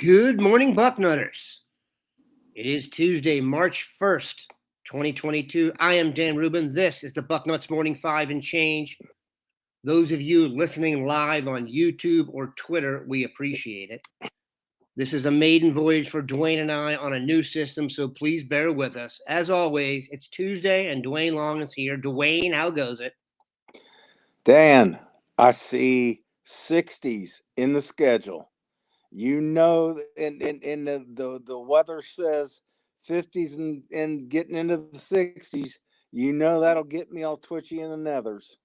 Good morning, Bucknutters. It is Tuesday, March 1st, 2022. I am Dan Rubin. This is the Bucknuts Morning 5 and Change. Those of you listening live on YouTube or Twitter, we appreciate it. This is a maiden voyage for Duane and I on a new system, so please bear with us. As always, it's Tuesday and Duane Long is here. Duane, how goes it? Dan, I see 60s in the schedule. You know, and the weather says 50s and getting into the 60s. You know that'll get me all twitchy in the nethers.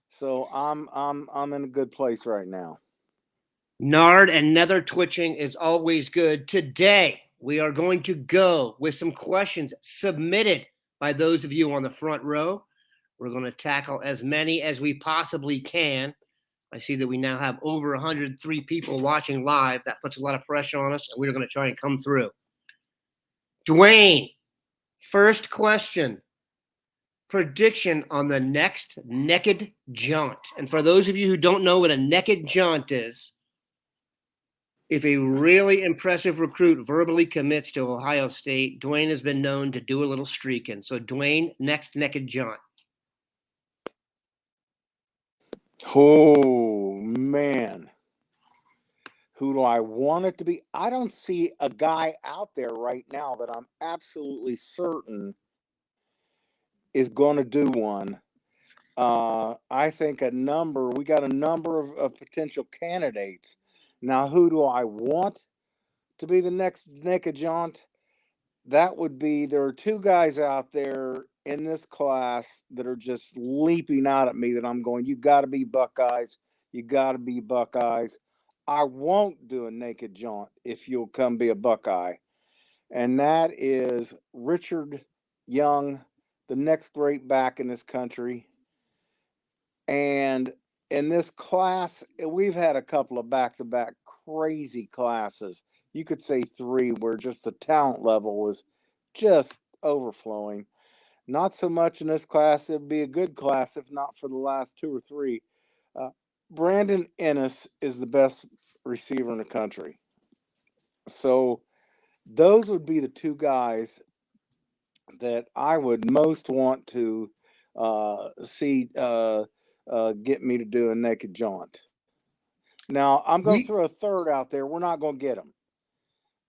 So I'm in a good place right now. Nard and nether twitching is always good. Today, we are going to go with some questions submitted by those of you on the front row. We're going to tackle as many as we possibly can. I see that we now have over 103 people watching live. That puts a lot of pressure on us, and we're going to try and come through. Duane, first question. Prediction on the next naked jaunt. And for those of you who don't know what a naked jaunt is, if a really impressive recruit verbally commits to Ohio State, Duane has been known to do a little streaking. So, Duane, next naked jaunt. Oh, man. Who do I want it to be? I don't see a guy out there right now that I'm absolutely certain is going to do one. I think we got a number of potential candidates. Now, who do I want to be the next naked jaunt? That would be, there are two guys out there in this class that are just leaping out at me that I'm going, you got to be Buckeyes. You got to be Buckeyes. I won't do a naked jaunt if you'll come be a Buckeye. And that is Richard Young, the next great back in this country. And in this class, we've had a couple of back-to-back crazy classes. You could say three, where just the talent level was just overflowing. Not so much in this class. It'd be a good class if not for the last two or three. Brandon Ennis is the best receiver in the country. So those would be the two guys that I would most want to see get me to do a naked jaunt. Now, I'm going to throw a third out there. We're not going to get him.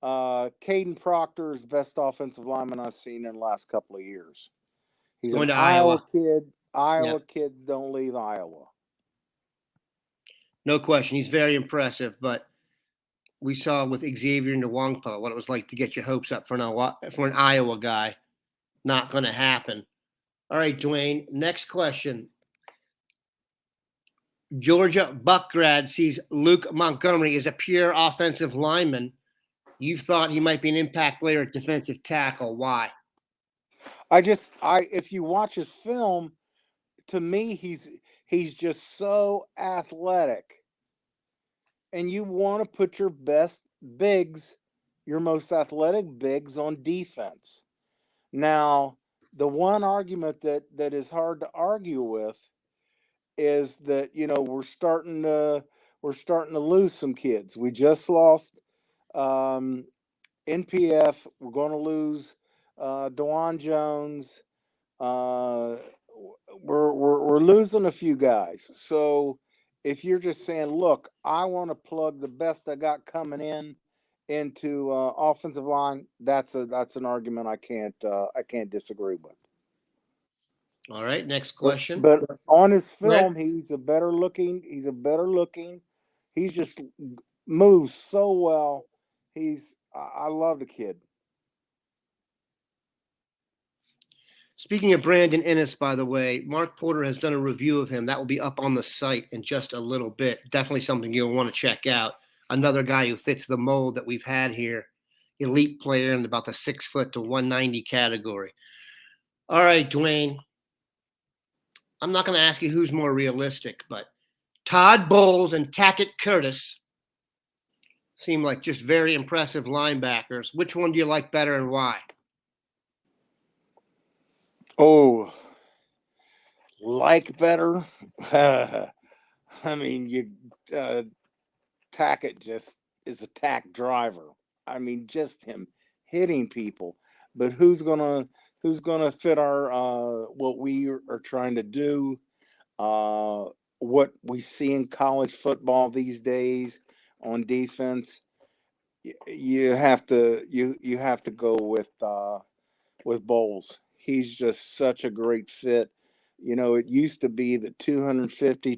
Caden Proctor is the best offensive lineman I've seen in the last couple of years. He's an Iowa kid. Iowa kids don't leave Iowa. No question. He's very impressive, but we saw with Xavier Nwangpa what it was like to get your hopes up for an Iowa guy. Not going to happen. All right, Duane, next question. Georgia Buck grad sees Luke Montgomery as a pure offensive lineman. You thought he might be an impact player at defensive tackle. Why? If you watch his film, to me, he's just so athletic. And you want to put your best bigs, your most athletic bigs on defense. Now, the one argument that is hard to argue with is that, we're starting to lose some kids. We just lost NPF. We're going to lose Dewan Jones. We're losing a few guys. So if you're just saying, look, I want to plug the best I got coming into offensive line, that's an argument I can't disagree with. All right, next question. But on his film, he's a better looking. He just moves so well. I love the kid. Speaking of Brandon Ennis, by the way, Mark Porter has done a review of him. That will be up on the site in just a little bit. Definitely something you'll want to check out. Another guy who fits the mold that we've had here. Elite player in about the 6 foot to 190 category. All right, Duane. I'm not going to ask you who's more realistic, but Todd Bowles and Tackett Curtis seem like just very impressive linebackers. Which one do you like better and why? Oh, like better? I mean, Tackett just is attack driver. I mean, just him hitting people. But who's gonna fit our what we are trying to do? Uh, what we see in college football these days on defense, you have to go with Bowles. He's just such a great fit. You know, it used to be the 250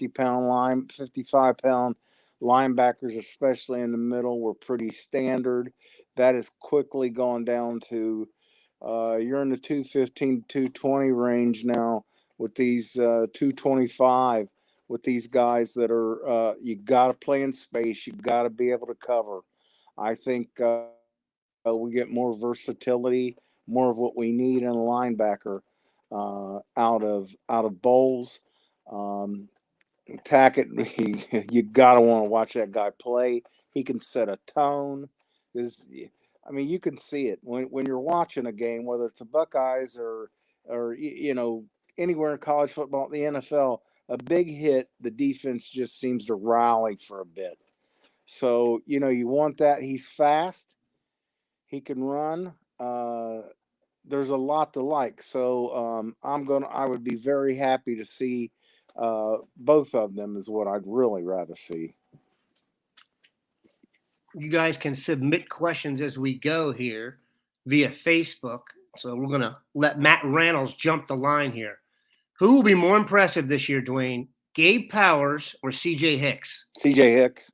pound 55 pound linebackers, especially in the middle, were pretty standard. That has quickly gone down to you're in the 215 to 220 range now with these 225 with these guys that are you got to play in space. You got to be able to cover. I think we get more versatility, more of what we need in a linebacker out of Bowles. Um, Tackett, you gotta want to watch that guy play. He can set a tone. I mean, you can see it when you're watching a game, whether it's the Buckeyes or anywhere in college football, the NFL. A big hit, the defense just seems to rally for a bit. So you want that. He's fast. He can run. There's a lot to like. So I would be very happy to see both of them is what I'd really rather see. You guys can submit questions as we go here via Facebook. So we're going to let Matt Reynolds jump the line here. Who will be more impressive this year, Duane? Gabe Powers or CJ Hicks? CJ Hicks.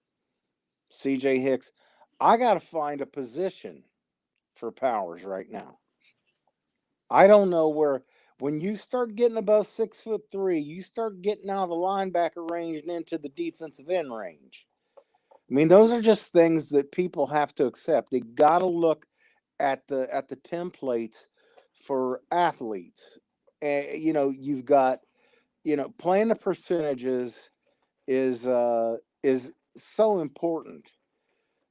CJ Hicks. I got to find a position for Powers right now. I don't know where. When you start getting above 6'3", you start getting out of the linebacker range and into the defensive end range. I mean, those are just things that people have to accept. They got to look at the templates for athletes. And you've got playing the percentages is so important.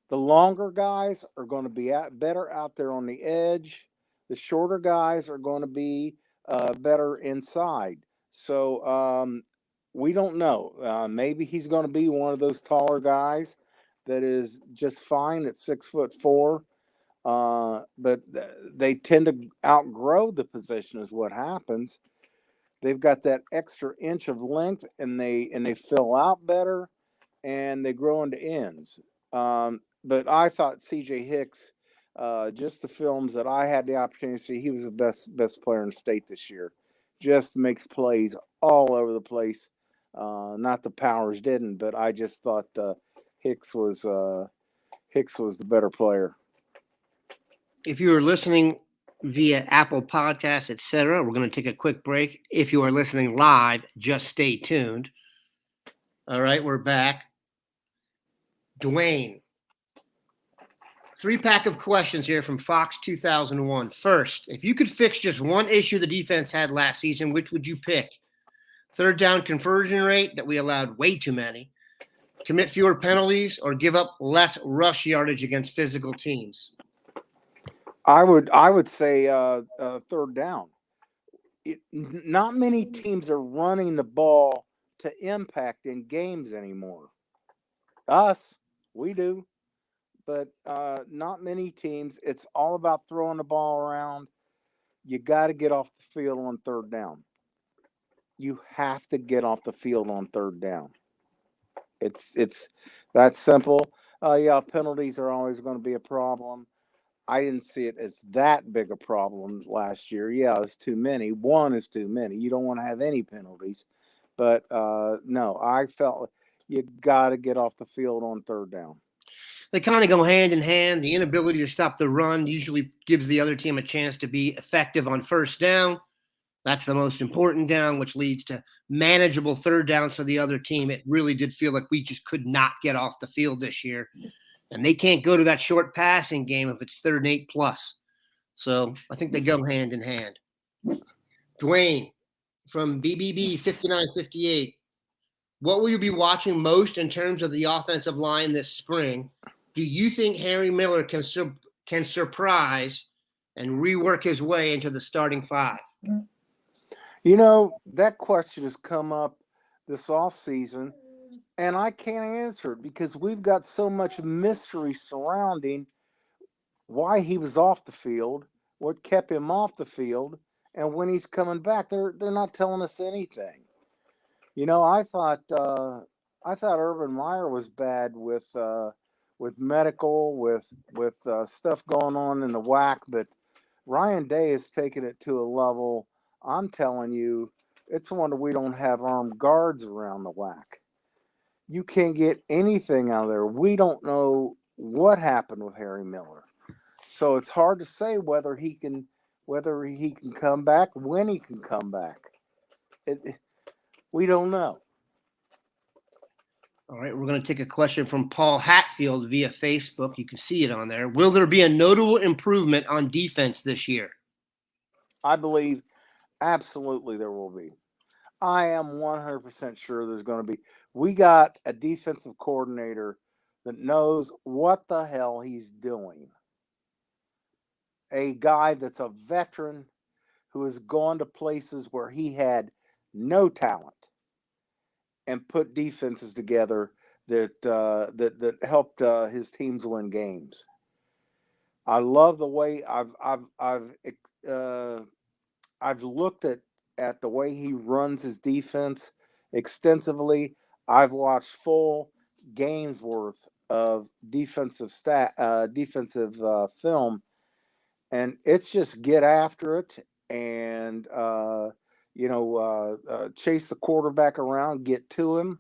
The longer guys are going to be better out there on the edge. The shorter guys are going to be better inside. So we don't know. Maybe he's going to be one of those taller guys that is just fine at 6'4". But they tend to outgrow the position is what happens. They've got that extra inch of length and they fill out better and they grow into ends. But I thought CJ Hicks, just the films that I had the opportunity to see, he was the best player in the state this year. Just makes plays all over the place. Not the Powers didn't, but I just thought Hicks was the better player. If you are listening via Apple Podcasts, etc., we're going to take a quick break. If you are listening live, just stay tuned. All right, we're back. Duane, 3-pack of questions here from Fox 2001. First, if you could fix just one issue the defense had last season, which would you pick? Third down conversion rate that we allowed way too many, commit fewer penalties, or give up less rush yardage against physical teams? I would say third down. Not many teams are running the ball to impact in games anymore. Us, we do, but not many teams. It's all about throwing the ball around. You got to get off the field on third down. You have to get off the field on third down. It's that simple. Yeah, penalties are always going to be a problem. I didn't see it as that big a problem last year. Yeah, it was too many. One is too many. You don't want to have any penalties. But no, I felt you got to get off the field on third down. They kind of go hand in hand. The inability to stop the run usually gives the other team a chance to be effective on first down. That's the most important down, which leads to manageable third downs for the other team. It really did feel like we just could not get off the field this year. And they can't go to that short passing game if it's 3rd and 8 plus. So I think they go hand in hand. Duane, from BBB 5958, what will you be watching most in terms of the offensive line this spring? Do you think Harry Miller can surprise and rework his way into the starting 5? You know, that question has come up this offseason. And I can't answer it because we've got so much mystery surrounding why he was off the field, what kept him off the field, and when he's coming back. They're not telling us anything. You know, I thought Urban Meyer was bad with medical, with stuff going on in the WAC, but Ryan Day has taken it to a level. I'm telling you, it's a wonder we don't have armed guards around the WAC. You can't get anything out of there. We don't know what happened with Harry Miller, so it's hard to say whether he can come back, when he can come back. We don't know. All right, we're going to take a question from Paul Hatfield via Facebook. You can see it on there. Will there be a notable improvement on defense this year? I believe absolutely there will be. I am 100% sure there's going to be. We got a defensive coordinator that knows what the hell he's doing. A guy that's a veteran who has gone to places where he had no talent and put defenses together that helped his teams win games. I love the way uh, I've looked at the way he runs his defense extensively. I've watched full games worth of defensive film, and it's just get after it and chase the quarterback around, get to him,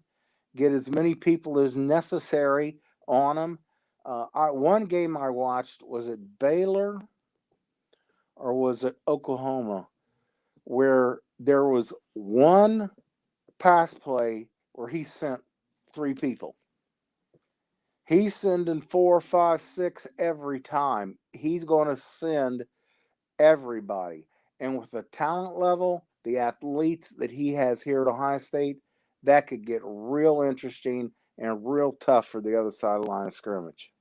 get as many people as necessary on him. One game I watched, was it Baylor or was it Oklahoma, where there was one pass play where he sent three people. He's sending 4, 5, 6 every time. He's going to send everybody. And with the talent level, the athletes that he has here at Ohio State, that could get real interesting and real tough for the other side of the line of scrimmage.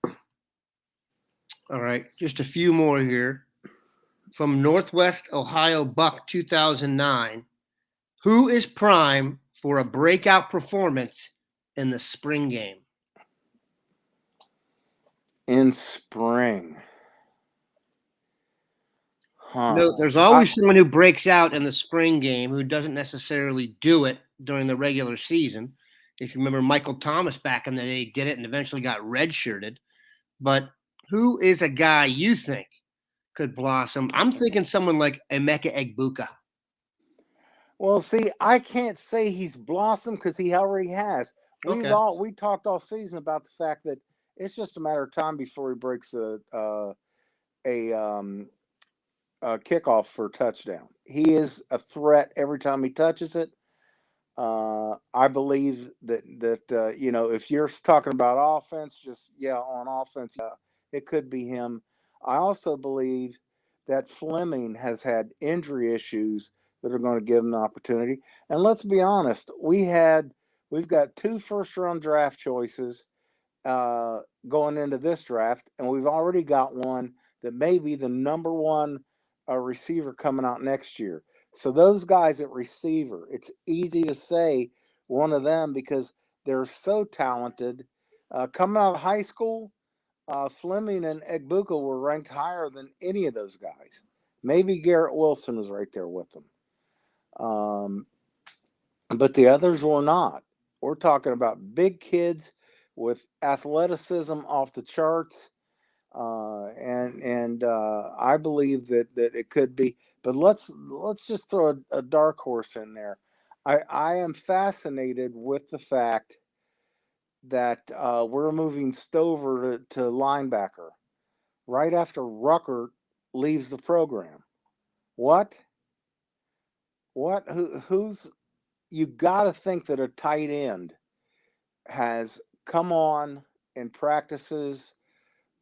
All right, just a few more here. From Northwest Ohio Buck 2009, who is prime for a breakout performance in the spring game? In spring. No, there's always someone who breaks out in the spring game who doesn't necessarily do it during the regular season. If you remember, Michael Thomas back in the day did it and eventually got redshirted. But who is a guy you think could blossom? I'm thinking someone like Emeka Egbuka. Well, see, I can't say he's blossomed because he already has. We talked all season about the fact that it's just a matter of time before he breaks a kickoff for a touchdown. He is a threat every time he touches it. I believe that if you're talking about offense, on offense, it could be him. I also believe that Fleming has had injury issues that are going to give him the opportunity. And let's be honest, we've got 2 first-round draft choices going into this draft, and we've already got one that may be the number one receiver coming out next year. So those guys at receiver, it's easy to say one of them because they're so talented. Coming out of high school, Fleming and Egbuka were ranked higher than any of those guys. Maybe Garrett Wilson was right there with them. But the others were not. We're talking about big kids with athleticism off the charts. I believe that it could be, but let's just throw a dark horse in there. I am fascinated with the fact that we're moving Stover to linebacker right after Ruckert leaves the program. What? Who's? You got to think that a tight end has come on in practices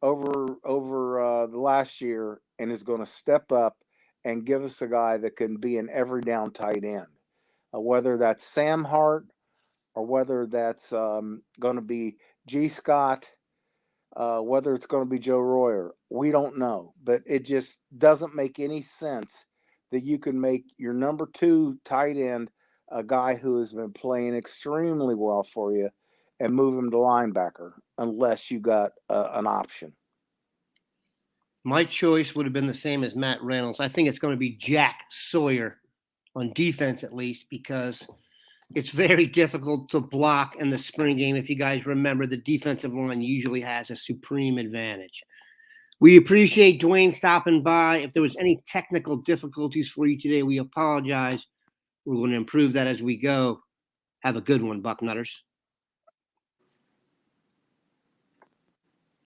over the last year and is going to step up and give us a guy that can be an every down tight end, whether that's Sam Hart or whether that's going to be G. Scott, whether it's going to be Joe Royer. We don't know, but it just doesn't make any sense that you can make your number 2 tight end a guy who has been playing extremely well for you and move him to linebacker unless you got an option. My choice would have been the same as Matt Reynolds. I think it's going to be Jack Sawyer on defense, at least, because it's very difficult to block in the spring game. If you guys remember, the defensive line usually has a supreme advantage. We appreciate Duane stopping by. If there was any technical difficulties for you today, we apologize. We're going to improve that as we go. Have a good one, Bucknutters.